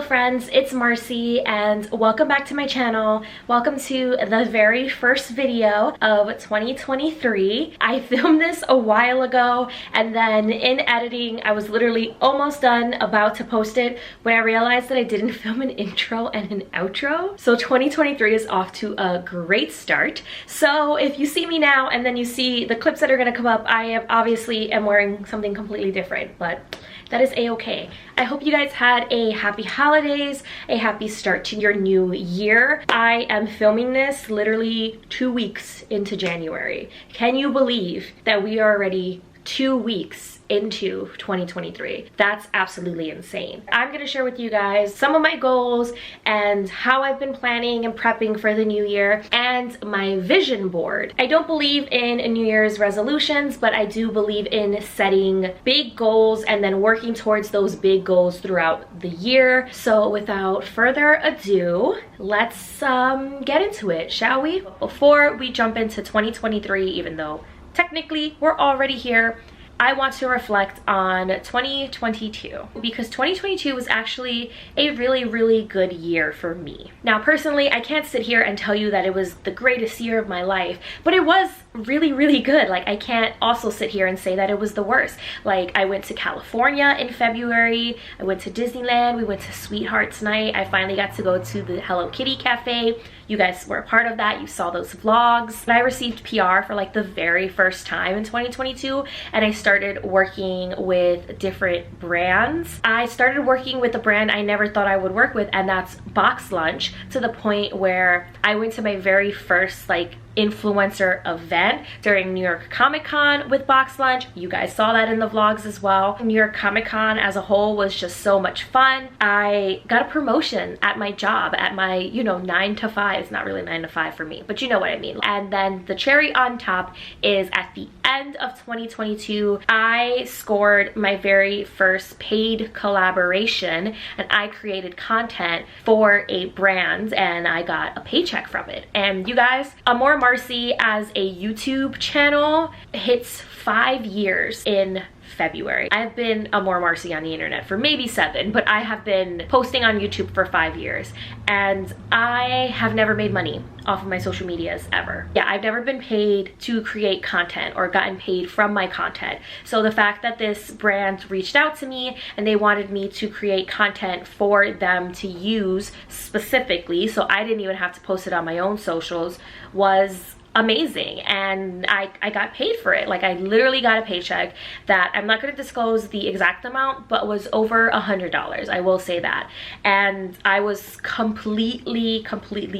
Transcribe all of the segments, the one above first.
friends, it's Marcy and welcome back to my channel. Welcome to the very first video of 2023. I filmed this a while ago and then in editing I was literally almost done, about to post it, when I realized that I didn't film an intro and an outro. So 2023 is off to a great start. So if you see me now and then you see the clips that are going to come up, I obviously am wearing something completely different, but that is a-okay. I hope you guys had a happy holidays, a happy start to your new year. I am filming this literally 2 weeks into January. Can you believe that we are already 2 weeks into 2023? That's absolutely insane. I'm gonna share with you guys some of my goals and how I've been planning and prepping for the new year and my vision board. I don't believe in New Year's resolutions, but I do believe in setting big goals and then working towards those big goals throughout the year. So without further ado, let's get into it, shall we? Before we jump into 2023, even though technically we're already here, I want to reflect on 2022 because 2022 was actually a really good year for me. Now personally, I can't sit here and tell you that it was the greatest year of my life, but it was really good. Like, I can't also sit here and say that it was the worst. Like, I went to California in February, I went to Disneyland, we went to Sweethearts Night, I finally got to go to the Hello Kitty cafe. You guys were a part of that, you saw those vlogs. And I received PR for like the very first time in 2022, and I started working with different brands. I started working with a brand I never thought I would work with, and that's Box Lunch, to the point where I went to my very first like influencer event during New York Comic Con with Box Lunch. You guys saw that in the vlogs as well. New York Comic Con as a whole was just so much fun. I got a promotion at my job, at my, you know, 9 to 5. It's not really 9 to 5 for me, but you know what I mean. And then the cherry on top is at the end of 2022, I scored my very first paid collaboration and I created content for a brand and I got a paycheck from it. And you guys, Amour Marci as a YouTube channel hits 5 years in February. I've been Amour Marci on the internet for maybe 7, but I have been posting on YouTube for 5 years and I have never made money off of my social medias ever. Yeah, I've never been paid to create content or gotten paid from my content. So the fact that this brand reached out to me and they wanted me to create content for them to use specifically, so I didn't even have to post it on my own socials, was amazing. And I got paid for it. Like, I literally got a paycheck that I'm not going to disclose the exact amount, but was over $100, I will say that. And I was completely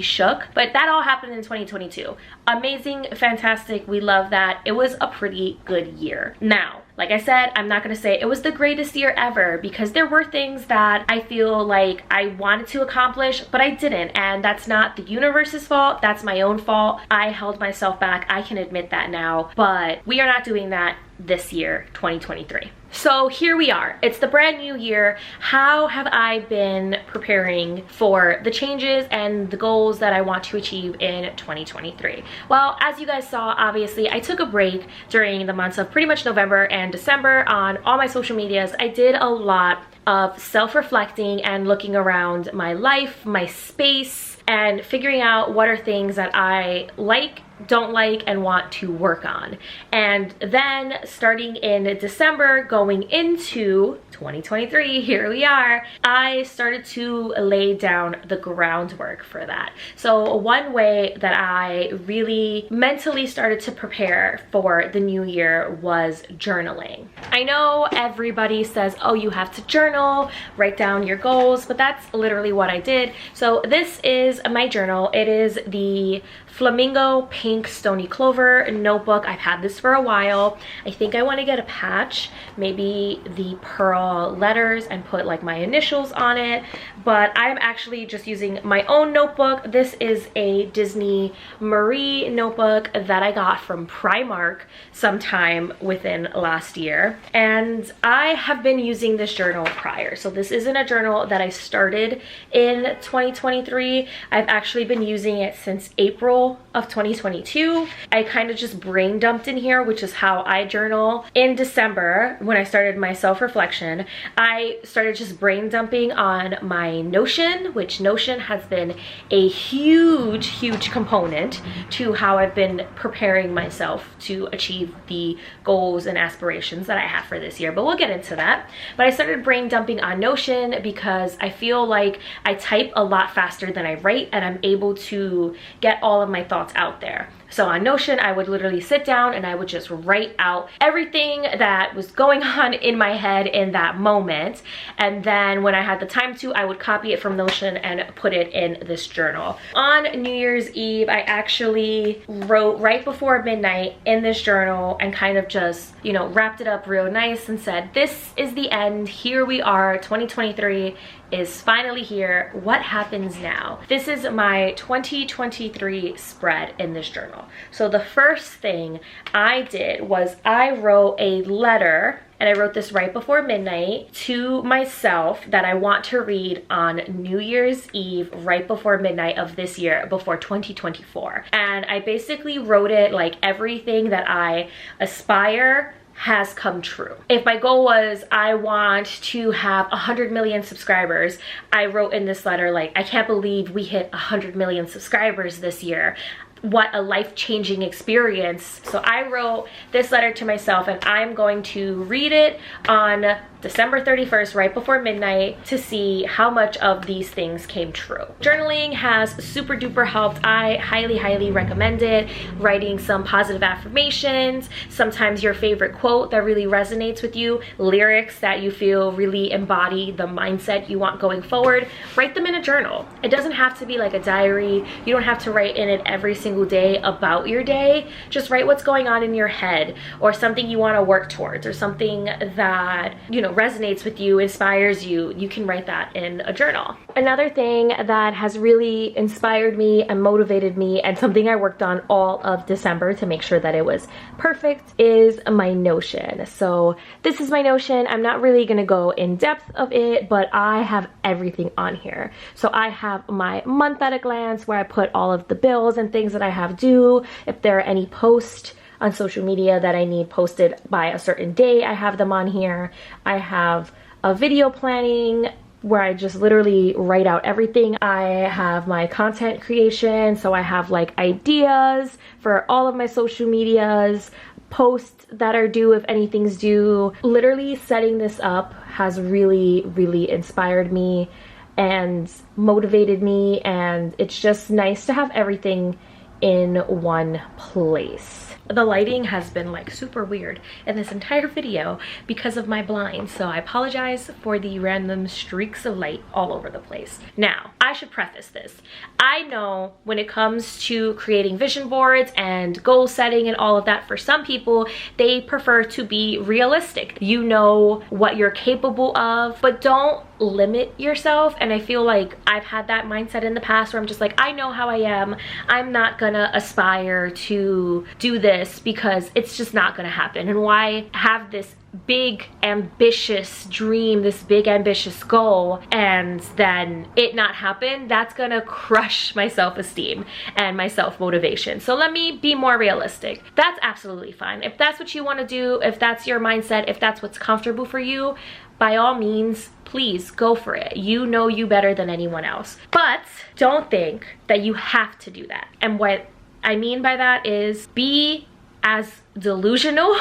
shook, but that all happened in 2022. Amazing, fantastic, we love that. It was a pretty good year. Now, like I said, I'm not gonna say it was the greatest year ever because there were things that I feel like I wanted to accomplish, but I didn't. And that's not the universe's fault, that's my own fault. I held myself back, I can admit that now, but we are not doing that this year, 2023. So here we are, it's the brand new year. How have I been preparing for the changes and the goals that I want to achieve in 2023? Well, as you guys saw, obviously I took a break during the months of pretty much November and December on all my social medias. I did a lot of self-reflecting and looking around my life, my space, and figuring out what are things that I like, don't like, and want to work on. And then starting in December going into 2023, here we are, I started to lay down the groundwork for that. So one way that I really mentally started to prepare for the new year was journaling. I know everybody says, oh, you have to journal, write down your goals, but that's literally what I did. So this is my journal. It is the Flamingo Pink Stony Clover notebook. I've had this for a while. I think I want to get a patch, maybe the pearl letters, and put like my initials on it, but I'm actually just using my own notebook. This is a Disney Marie notebook that I got from Primark sometime within last year, and I have been using this journal prior. So this isn't a journal that I started in 2023. I've actually been using it since April April of 2022. I kind of just brain dumped in here, which is how I journal. In December, when I started my self-reflection, I started just brain dumping on my Notion, which Notion has been a huge component to how I've been preparing myself to achieve the goals and aspirations that I have for this year, but we'll get into that. But I started brain dumping on Notion because I feel like I type a lot faster than I write, and I'm able to get all of my thoughts out there. So on Notion, I would literally sit down and I would just write out everything that was going on in my head in that moment. And then when I had the time to, I would copy it from Notion and put it in this journal. On New Year's Eve, I actually wrote right before midnight in this journal and kind of just, you know, wrapped it up real nice and said, this is the end. Here we are. 2023 is finally here. What happens now? This is my 2023 spread in this journal. So the first thing I did was I wrote a letter, and I wrote this right before midnight, to myself that I want to read on New Year's Eve right before midnight of this year, before 2024. And I basically wrote it like everything that I aspire has come true. If my goal was I want to have 100 million subscribers, I wrote in this letter like, I can't believe we hit 100 million subscribers this year. What a life-changing experience. So I wrote this letter to myself, and I'm going to read it on December 31st, right before midnight, to see how much of these things came true. Journaling has super duper helped. I highly recommend it. Writing some positive affirmations, sometimes your favorite quote that really resonates with you, lyrics that you feel really embody the mindset you want going forward. Write them in a journal. It doesn't have to be like a diary. You don't have to write in it every single day about your day. Just write what's going on in your head, or something you want to work towards, or something that, you know, resonates with you, inspires you. You can write that in a journal. Another thing that has really inspired me and motivated me, and something I worked on all of December to make sure that it was perfect, is my Notion. So this is my Notion. I'm not really gonna go in depth of it, but I have everything on here. So I have my month at a glance, where I put all of the bills and things that I have due. If there are any posts on social media that I need posted by a certain day, I have them on here. I have a video planning where I just literally write out everything. I have my content creation, so I have like ideas for all of my social medias, posts that are due if anything's due. Literally setting this up has really inspired me and motivated me, and it's just nice to have everything in one place. The lighting has been like super weird in this entire video because of my blinds, so I apologize for the random streaks of light all over the place. Now, I should preface this. I know when it comes to creating vision boards and goal setting and all of that, for some people, they prefer to be realistic. You know what you're capable of, but don't limit yourself. And I feel like I've had that mindset in the past where I'm just like, I know how I am. I'm not gonna aspire to do this because it's just not gonna happen. And why have this big ambitious dream, this big ambitious goal, and then it not happen? That's gonna crush my self-esteem and my self-motivation. So let me be more realistic. That's absolutely fine. If that's what you want to do, if that's your mindset, if that's what's comfortable for you, by all means, please go for it. You know you better than anyone else. But don't think that you have to do that. And what I mean by that is, be as delusional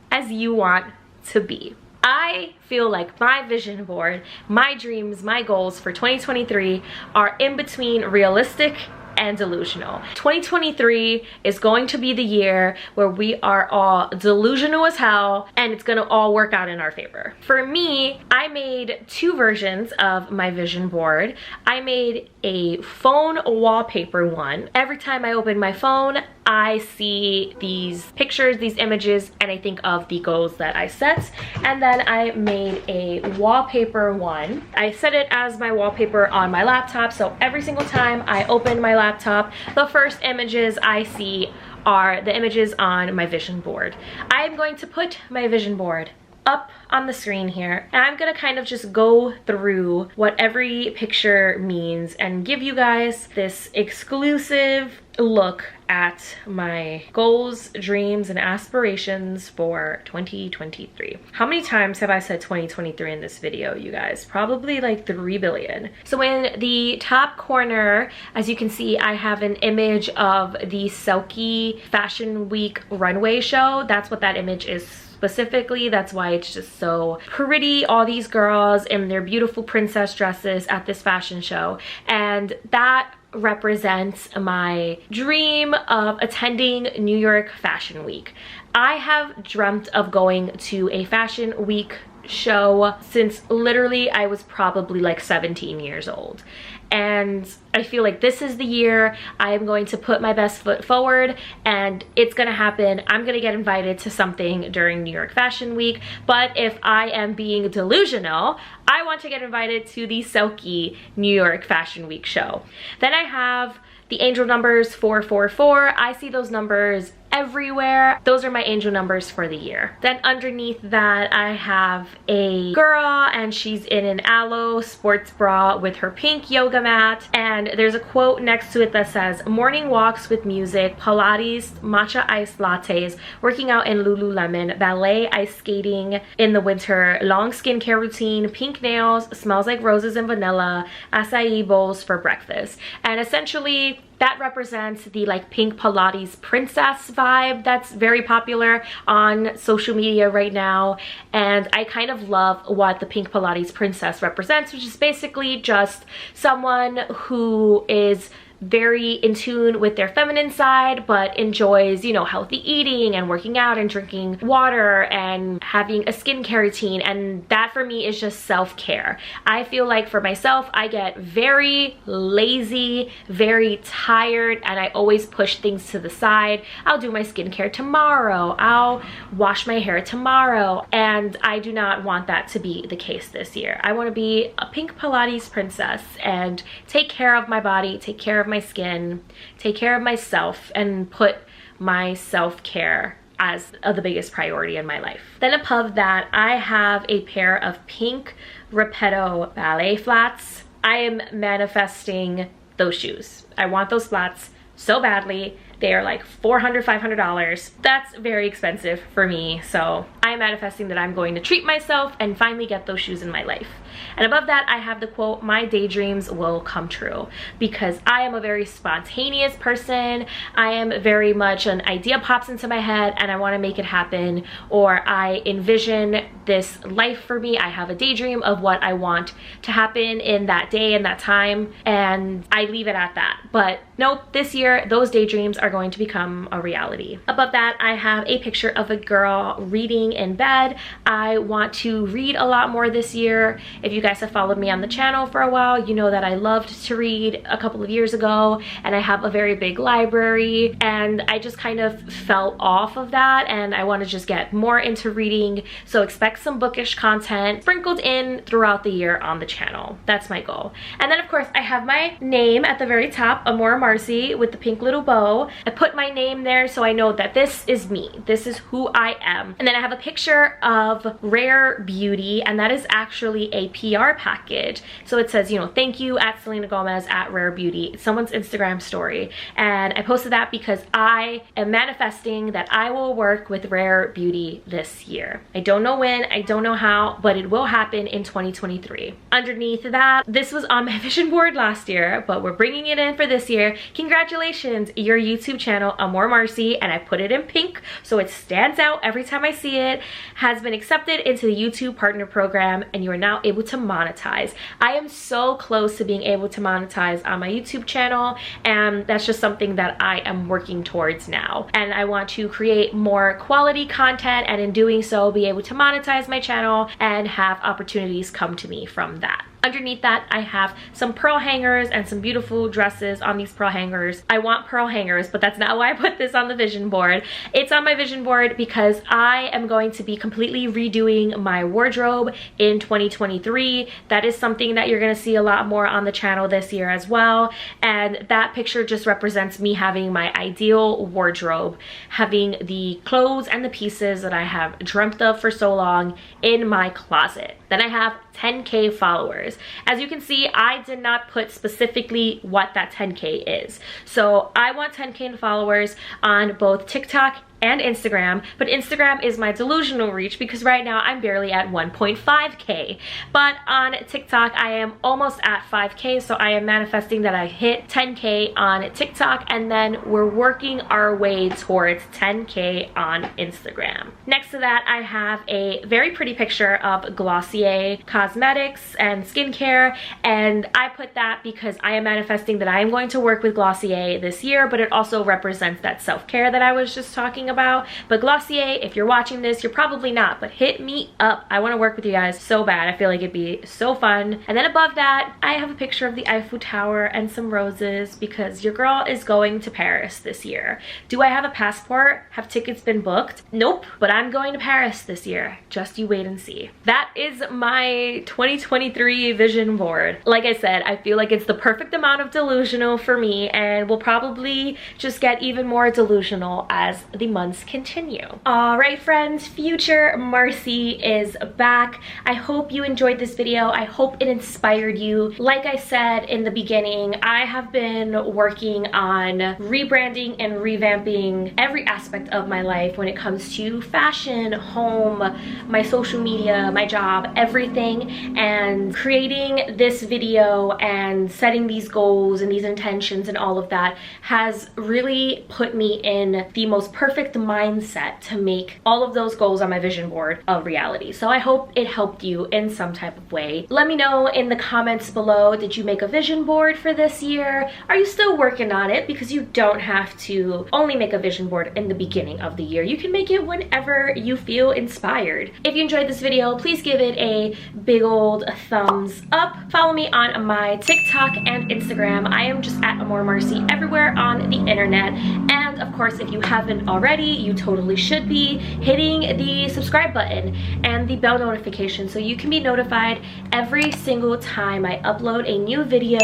as you want to be. I feel like my vision board, my dreams, my goals for 2023 are in between realistic and delusional. 2023 is going to be the year where we are all delusional as hell, and it's gonna all work out in our favor. For me, I made two versions of my vision board. I made a phone wallpaper one. Every time I open my phone, I see these pictures, these images, and I think of the goals that I set. And then I made a wallpaper one. I set it as my wallpaper on my laptop, so every single time I open my laptop, the first images I see are the images on my vision board. I'm going to put my vision board up on the screen here, and I'm gonna kind of just go through what every picture means and give you guys this exclusive look at my goals, dreams, and aspirations for 2023. How many times have I said 2023 in this video, you guys? Probably like 3 billion. So in the top corner, as you can see, I have an image of the 𝐏𝐔𝐓𝐅𝐈𝐓 Fashion Week runway show. That's what that image is specifically. That's why it's just so pretty. All these girls in their beautiful princess dresses at this fashion show, and that represents my dream of attending New York Fashion Week. I have dreamt of going to a fashion week show since literally I was probably like 17 years old. And I feel like this is the year I am going to put my best foot forward, and it's gonna happen. I'm gonna get invited to something during New York Fashion Week, but if I am being delusional, I want to get invited to the 𝐏𝐔𝐓𝐅𝐈𝐓 New York Fashion Week show. Then I have the angel numbers 444. I see those numbers everywhere. Those are my angel numbers for the year. Then underneath that, I have a girl, and she's in an aloe sports bra with her pink yoga mat, and there's a quote next to it that says, "Morning walks with music, Pilates, matcha iced lattes, working out in Lululemon, ballet, ice skating in the winter, long skincare routine, pink nails, smells like roses and vanilla, acai bowls for breakfast." And essentially that represents the like pink Pilates princess vibe that's very popular on social media right now. And I kind of love what the pink Pilates princess represents, which is basically just someone who is very in tune with their feminine side, but enjoys, you know, healthy eating and working out and drinking water and having a skincare routine. And that for me is just self-care. I feel like for myself, I get very lazy, very tired, and I always push things to the side. I'll do my skincare tomorrow, I'll wash my hair tomorrow, and I do not want that to be the case this year. I want to be a pink Pilates princess and take care of my body, take care of my skin, take care of myself, and put my self-care as the biggest priority in my life. Then above that, I have a pair of pink Repetto ballet flats. I am manifesting those shoes. I want those flats so badly. They are like $400, $500. That's very expensive for me. So I'm manifesting that I'm going to treat myself and finally get those shoes in my life. And above that, I have the quote, "My daydreams will come true," because I am a very spontaneous person. I am very much an idea pops into my head and I want to make it happen, or I envision this life for me. I have a daydream of what I want to happen in that day and that time, and I leave it at that. But nope, this year those daydreams are going to become a reality. Above that, I have a picture of a girl reading in bed. I want to read a lot more this year. If you guys have followed me on the channel for a while, you know that I loved to read a couple of years ago, and I have a very big library, and I just kind of fell off of that, and I want to just get more into reading. So expect some bookish content sprinkled in throughout the year on the channel. That's my goal. And then of course I have my name at the very top, Amour Marci, with the pink little bow. I put my name there so I know that this is me. This is who I am. And then I have a picture of Rare Beauty, and that is actually a PR package. So it says, you know, "Thank you at Selena Gomez at Rare Beauty." It's someone's Instagram story. And I posted that because I am manifesting that I will work with Rare Beauty this year. I don't know when, I don't know how, but it will happen in 2023. Underneath that, this was on my vision board last year, but we're bringing it in for this year. Congratulations, your YouTube channel, Amour Marci, and I put it in pink so it stands out every time I see it, has been accepted into the YouTube Partner Program, and you are now able to monetize. I am so close to being able to monetize on my YouTube channel, and that's just something that I am working towards now. And I want to create more quality content, and in doing so, be able to monetize my channel and have opportunities come to me from that. Underneath that, I have some pearl hangers and some beautiful dresses on these pearl hangers. I want pearl hangers, but that's not why I put this on the vision board. It's on my vision board because I am going to be completely redoing my wardrobe in 2023. That is something that you're gonna see a lot more on the channel this year as well. And that picture just represents me having my ideal wardrobe, having the clothes and the pieces that I have dreamt of for so long in my closet. Then I have 10K followers. As you can see, I did not put specifically what that 10K is. So I want 10K followers on both TikTok and Instagram, but Instagram is my delusional reach because right now I'm barely at 1.5K. But on TikTok, I am almost at 5K, so I am manifesting that I hit 10K on TikTok, and then we're working our way towards 10K on Instagram. Next to that, I have a very pretty picture of Glossier cosmetics and skincare, and I put that because I am manifesting that I am going to work with Glossier this year, but it also represents that self-care that I was just talking about. But Glossier, if you're watching this, you're probably not, but hit me up. I want to work with you guys so bad. I feel like it'd be so fun. And then above that, I have a picture of the Eiffel Tower and some roses because your girl is going to Paris this year. Do I have a passport? Have tickets been booked? Nope, but I'm going to Paris this year. Just you wait and see. That is my 2023 vision board. Like I said, I feel like it's the perfect amount of delusional for me, and will probably just get even more delusional as the months continue. All right, friends, future Marcy is back. I hope you enjoyed this video. I hope it inspired you. Like I said in the beginning, I have been working on rebranding and revamping every aspect of my life when it comes to fashion, home, my social media, my job, everything. And creating this video and setting these goals and these intentions and all of that has really put me in the most perfect mindset to make all of those goals on my vision board a reality. So I hope it helped you in some type of way. Let me know in the comments below, did you make a vision board for this year? Are you still working on it? Because you don't have to only make a vision board in the beginning of the year. You can make it whenever you feel inspired. If you enjoyed this video, please give it a big old thumbs up. Follow me on my TikTok and Instagram. I am just at amourmarcixo everywhere on the internet. And of course, if you haven't already, you totally should be hitting the subscribe button and the bell notification so you can be notified every single time I upload a new video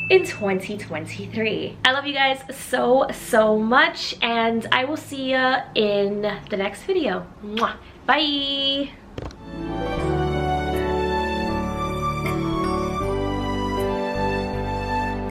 in 2023. I love you guys so much, and I will see you in the next video. Mwah. Bye.